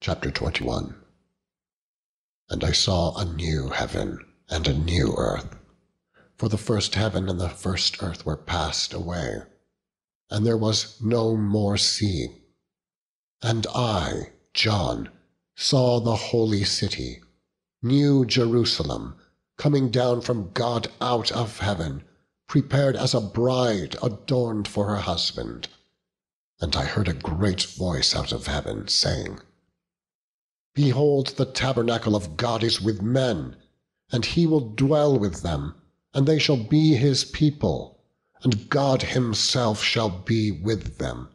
Chapter 21. And I saw a new heaven and a new earth, for the first heaven and the first earth were passed away, and there was no more sea. And I, John, saw the holy city, New Jerusalem, coming down from God out of heaven, prepared as a bride adorned for her husband. And I heard a great voice out of heaven, saying, Behold, the tabernacle of God is with men, and he will dwell with them, and they shall be his people, and God himself shall be with them,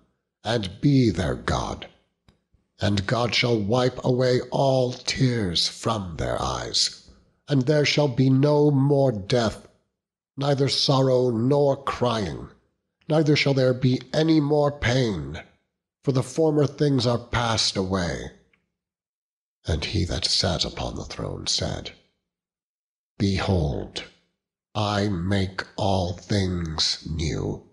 and be their God. And God shall wipe away all tears from their eyes, and there shall be no more death, neither sorrow nor crying, neither shall there be any more pain, for the former things are passed away. And he that sat upon the throne said, Behold, I make all things new.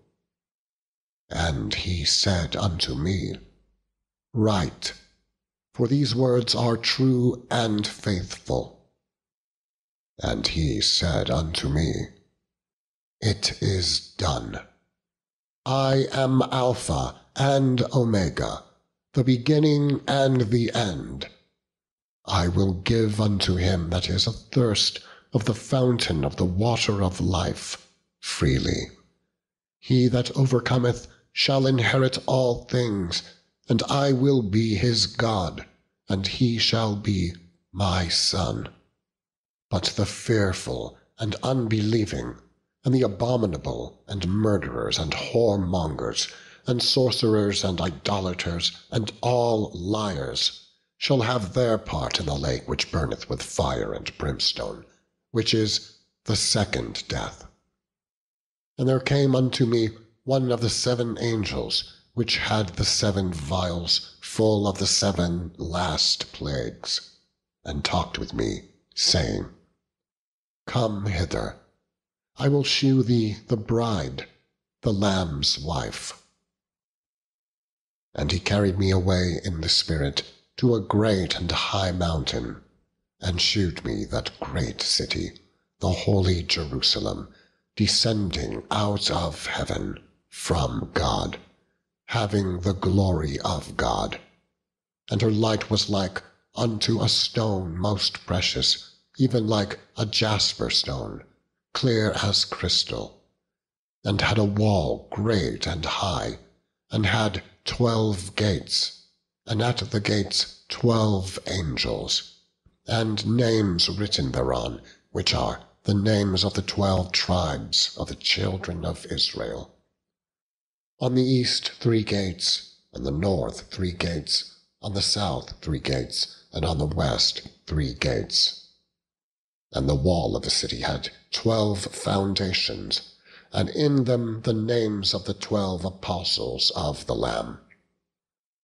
And he said unto me, Write, for these words are true and faithful. And he said unto me, It is done. I am Alpha and Omega, the beginning and the end. I will give unto him that is athirst of the fountain of the water of life freely. He that overcometh shall inherit all things, and I will be his God, and he shall be my son. But the fearful and unbelieving, and the abominable, and murderers, and whoremongers, and sorcerers, and idolaters, and all liars, shall have their part in the lake which burneth with fire and brimstone, which is the second death. And there came unto me one of the 7 angels, which had the 7 vials full of the 7 last plagues, and talked with me, saying, Come hither, I will shew thee the bride, the Lamb's wife. And he carried me away in the Spirit to a great and high mountain, and shewed me that great city, the holy Jerusalem, descending out of heaven from God, having the glory of God. And her light was like unto a stone most precious, even like a jasper stone, clear as crystal, and had a wall great and high, and had 12 gates, and at the gates 12 angels, and names written thereon, which are the names of the 12 tribes of the children of Israel. On the east 3 gates, on the north 3 gates, on the south 3 gates, and on the west 3 gates. And the wall of the city had 12 foundations, and in them the names of the 12 apostles of the Lamb.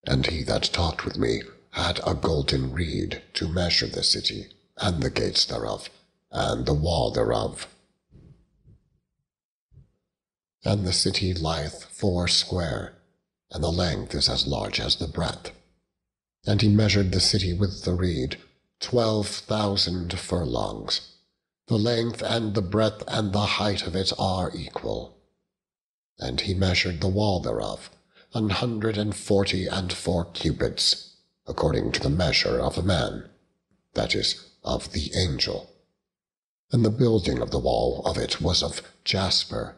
And he that talked with me had a golden reed to measure the city, and the gates thereof, and the wall thereof. And the city lieth foursquare, and the length is as large as the breadth. And he measured the city with the reed, 12,000 furlongs. The length and the breadth and the height of it are equal. And he measured the wall thereof, 144 cubits, according to the measure of a man, that is, of the angel. And the building of the wall of it was of jasper,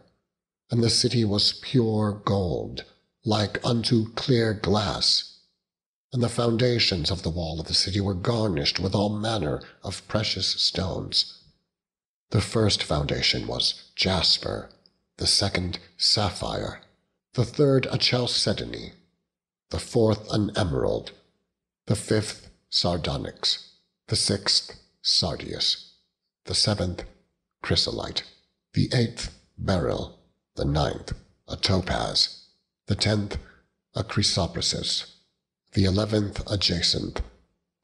and the city was pure gold, like unto clear glass. And the foundations of the wall of the city were garnished with all manner of precious stones. The first foundation was jasper, the second sapphire, the third a chalcedony, the fourth an emerald, the fifth sardonyx, the sixth sardius, the 7th chrysolite, the 8th beryl, the 9th a topaz, the 10th a chrysoprasus, the 11th a jacinth,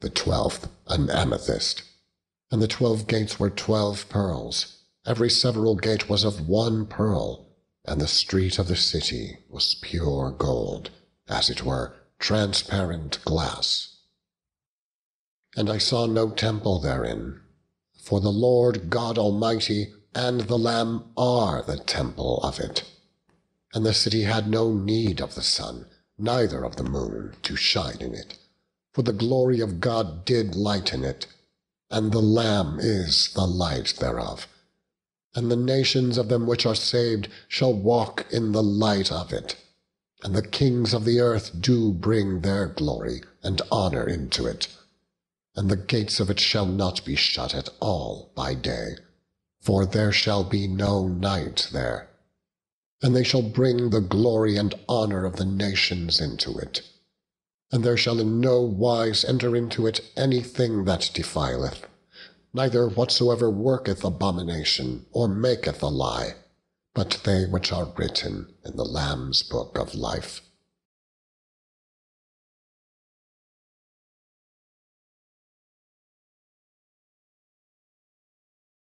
the 12th an amethyst. And the 12 gates were 12 pearls. Every several gate was of 1 pearl, and the street of the city was pure gold, as it were transparent glass. And I saw no temple therein, for the Lord God Almighty and the Lamb are the temple of it. And the city had no need of the sun, neither of the moon, to shine in it, for the glory of God did lighten it, and the Lamb is the light thereof. And the nations of them which are saved shall walk in the light of it. And the kings of the earth do bring their glory and honor into it. And the gates of it shall not be shut at all by day, for there shall be no night there. And they shall bring the glory and honor of the nations into it. And there shall in no wise enter into it anything that defileth, neither whatsoever worketh abomination, or maketh a lie, but they which are written in the Lamb's book of life.